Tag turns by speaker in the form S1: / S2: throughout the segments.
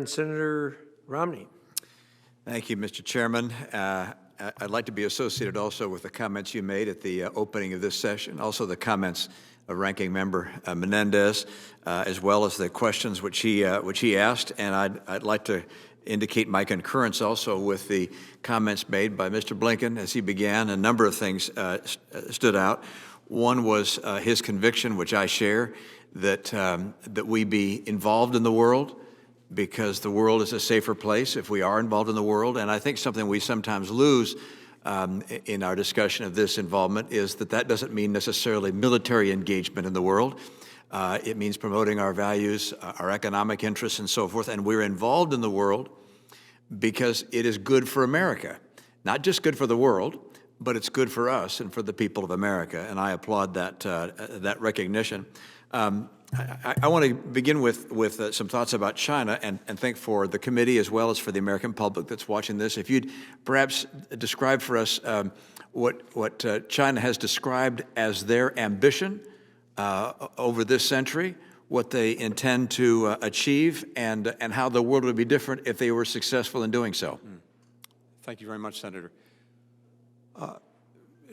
S1: Senator Romney.
S2: Thank you, Mr. Chairman. I'd like to be associated also with the comments you made at the opening of this session, also the comments of Ranking Member Menendez, as well as the questions which he asked. And I'd like to indicate my concurrence also with the comments made by Mr. Blinken as he began. A number of things stood out. One was his conviction, which I share, that we be involved in the world, because the world is a safer place if we are involved in the world. And I think something we sometimes lose in our discussion of this involvement is that doesn't mean necessarily military engagement in the world. It means promoting our values, our economic interests, and so forth. And we're involved in the world because it is good for America. Not just good for the world, but it's good for us and for the people of America. And I applaud that recognition. I want to begin with some thoughts about China and think for the committee as well as for the American public that's watching this. If you'd perhaps describe for us what China has described as their ambition over this century, what they intend to achieve, and how the world would be different if they were successful in doing so.
S3: Thank you very much, Senator.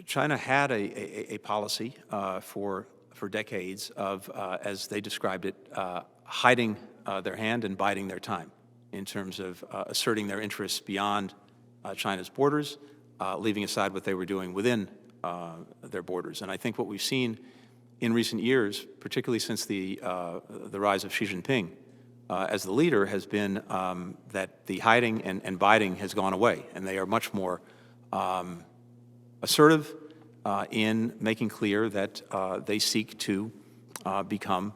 S3: China had a policy for decades of, as they described it, hiding their hand and biding their time in terms of asserting their interests beyond China's borders, leaving aside what they were doing within their borders. And I think what we've seen in recent years, particularly since the rise of Xi Jinping as the leader, has been that the hiding and biding has gone away, and they are much more assertive in making clear that they seek to become,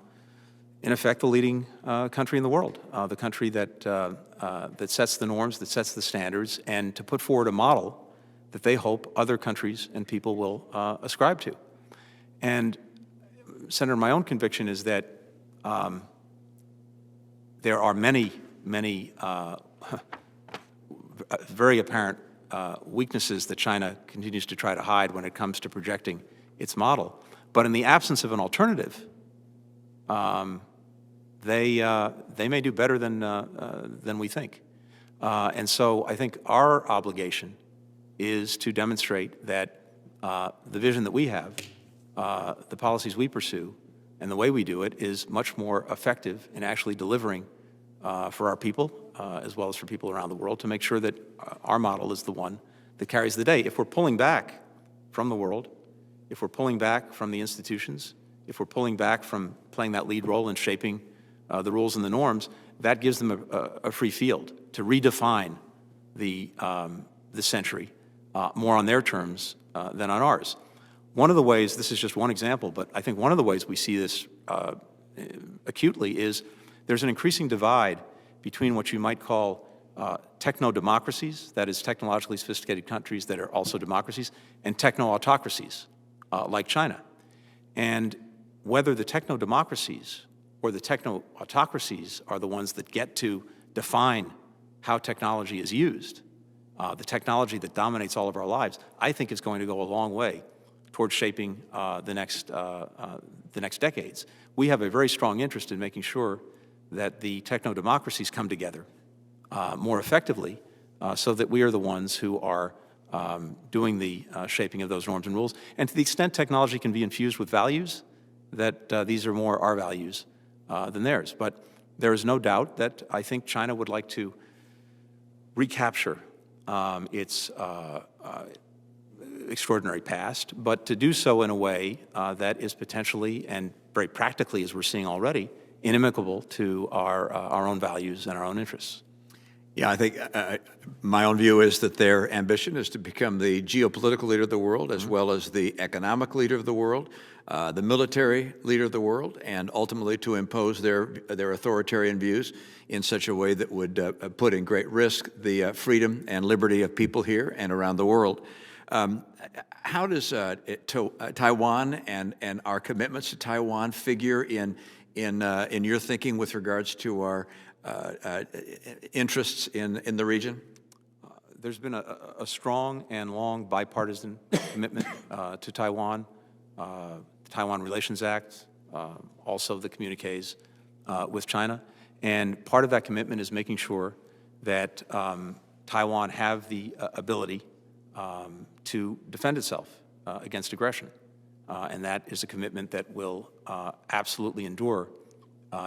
S3: in effect, the leading country in the world, the country that sets the norms, that sets the standards, and to put forward a model that they hope other countries and people will ascribe to. And, Senator, my own conviction is that there are many very apparent weaknesses that China continues to try to hide when it comes to projecting its model. But in the absence of an alternative, they may do better than we think. And so I think our obligation is to demonstrate that the vision that we have, the policies we pursue, and the way we do it is much more effective in actually delivering for our people, as well as for people around the world, to make sure that our model is the one that carries the day. If we're pulling back from the world, if we're pulling back from the institutions, if we're pulling back from playing that lead role in shaping the rules and the norms, that gives them a free field to redefine the century more on their terms than on ours. One of the ways, this is just one example, but I think one of the ways we see this acutely is there's an increasing divide between what you might call techno-democracies, that is, technologically sophisticated countries that are also democracies, and techno-autocracies like China. And whether the techno-democracies or the techno-autocracies are the ones that get to define how technology is used, the technology that dominates all of our lives, I think is going to go a long way towards shaping the next decades. We have a very strong interest in making sure that the techno-democracies come together more effectively so that we are the ones who are doing the shaping of those norms and rules. And to the extent technology can be infused with values, that these are more our values than theirs. But there is no doubt that I think China would like to recapture its extraordinary past, but to do so in a way that is potentially, and very practically as we're seeing already, inimical to our own values and our own interests.
S2: Yeah, I think my own view is that their ambition is to become the geopolitical leader of the world, as well as the economic leader of the world, the military leader of the world, and ultimately to impose their authoritarian views in such a way that would put in great risk the freedom and liberty of people here and around the world. How does Taiwan and our commitments to Taiwan figure in your thinking with regards to our interests in the region?
S3: There's been a strong and long bipartisan commitment to Taiwan, the Taiwan Relations Act, also the communiques with China. And part of that commitment is making sure that Taiwan have the ability to defend itself against aggression. And that is a commitment that will absolutely endure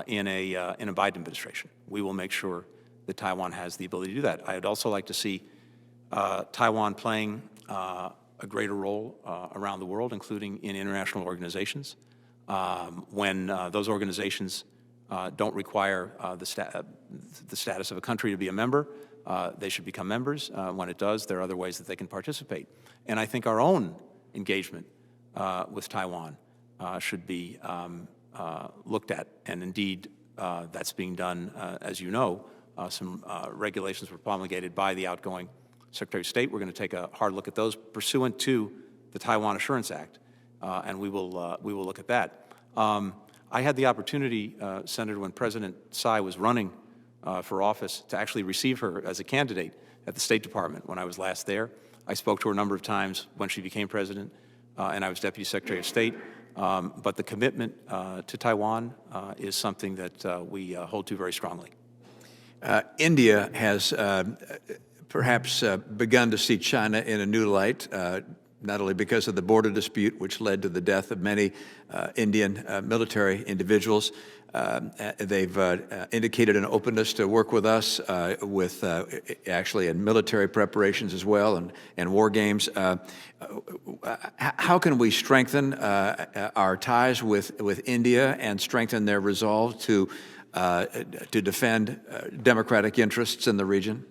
S3: in a Biden administration. We will make sure that Taiwan has the ability to do that. I'd also like to see Taiwan playing a greater role around the world, including in international organizations. When those organizations don't require the status of a country to be a member, they should become members. When it does, there are other ways that they can participate. And I think our own engagement with Taiwan should be looked at. And indeed, that's being done, as you know. Some regulations were promulgated by the outgoing Secretary of State. We're going to take a hard look at those pursuant to the Taiwan Assurance Act, and we will look at that. I had the opportunity, Senator, when President Tsai was running for office, to actually receive her as a candidate at the State Department when I was last there. I spoke to her a number of times when she became president, and I was Deputy Secretary of State. But the commitment to Taiwan is something that we hold to very strongly.
S2: India has perhaps begun to see China in a new light, not only because of the border dispute, which led to the death of many Indian military individuals. They've indicated an openness to work with us with actually in military preparations as well and war games. How can we strengthen our ties with India and strengthen their resolve to defend democratic interests in the region?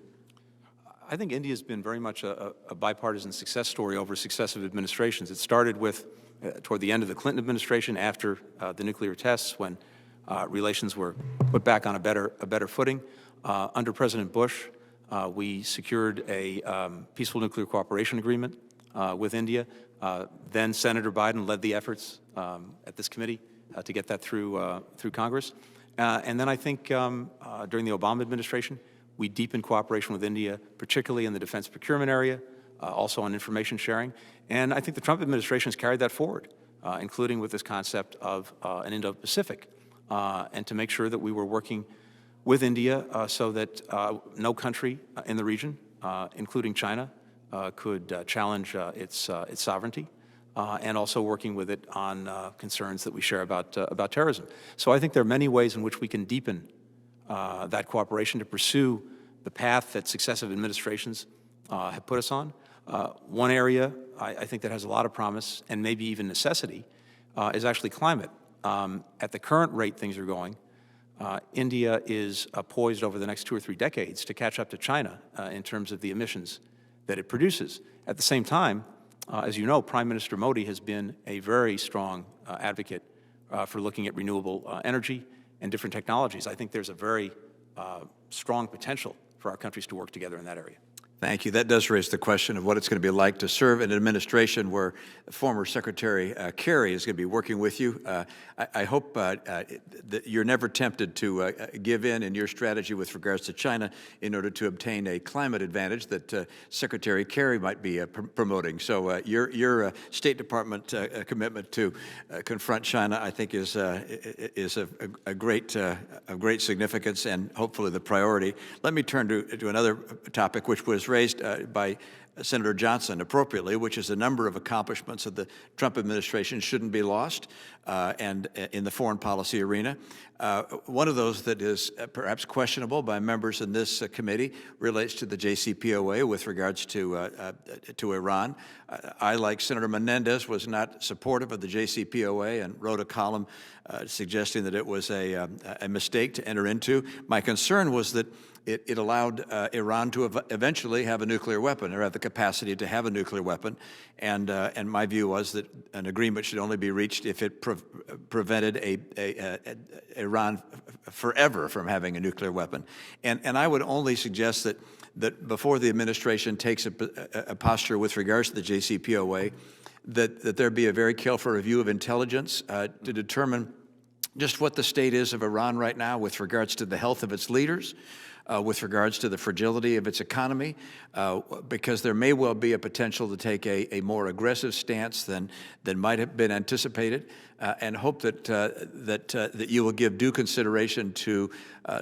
S3: I think India has been very much a bipartisan success story over successive administrations. It started with, toward the end of the Clinton administration, after the nuclear tests, when relations were put back on a better footing. Under President Bush, we secured a peaceful nuclear cooperation agreement with India. Then Senator Biden led the efforts at this committee to get that through Congress. And then I think during the Obama administration, we deepened cooperation with India, particularly in the defense procurement area, also on information sharing. And I think the Trump administration has carried that forward, including with this concept of an Indo-Pacific, and to make sure that we were working with India so that no country in the region, including China, could challenge its sovereignty, and also working with it on concerns that we share about terrorism. So I think there are many ways in which we can deepen that cooperation to pursue the path that successive administrations have put us on. One area I think that has a lot of promise and maybe even necessity is actually climate. At the current rate things are going, India is poised over the next 2 or 3 decades to catch up to China in terms of the emissions that it produces. At the same time, as you know, Prime Minister Modi has been a very strong advocate for looking at renewable energy and different technologies. I think there's a very strong potential for our countries to work together in that area.
S2: Thank you. That does raise the question of what it's going to be like to serve in an administration where former Secretary Kerry is going to be working with you. I hope that you're never tempted to give in your strategy with regards to China in order to obtain a climate advantage that Secretary Kerry might be promoting. So your State Department commitment to confront China, I think, is a great significance and hopefully the priority. Let me turn to another topic, which was raised by Senator Johnson appropriately, which is a number of accomplishments of the Trump administration shouldn't be lost and in the foreign policy arena. One of those that is perhaps questionable by members in this committee relates to the JCPOA with regards to Iran. I, like Senator Menendez, was not supportive of the JCPOA and wrote a column suggesting that it was a mistake to enter into. My concern was that it allowed Iran to eventually have a nuclear weapon or have the capacity to have a nuclear weapon. And my view was that an agreement should only be reached if it prevented Iran forever from having a nuclear weapon. And I would only suggest that before the administration takes a posture with regards to the JCPOA, that there be a very careful review of intelligence to determine just what the state is of Iran right now with regards to the health of its leaders, with regards to the fragility of its economy, because there may well be a potential to take a more aggressive stance than might have been anticipated, and hope that you will give due consideration to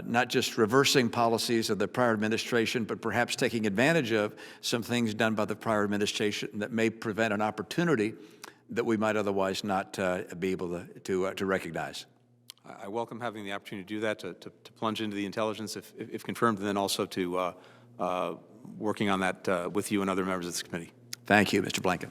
S2: not just reversing policies of the prior administration, but perhaps taking advantage of some things done by the prior administration that may prevent an opportunity that we might otherwise not be able to recognize.
S3: I welcome having the opportunity to do that, to plunge into the intelligence if confirmed, and then also to working on that with you and other members of this committee.
S2: Thank you, Mr. Blinken.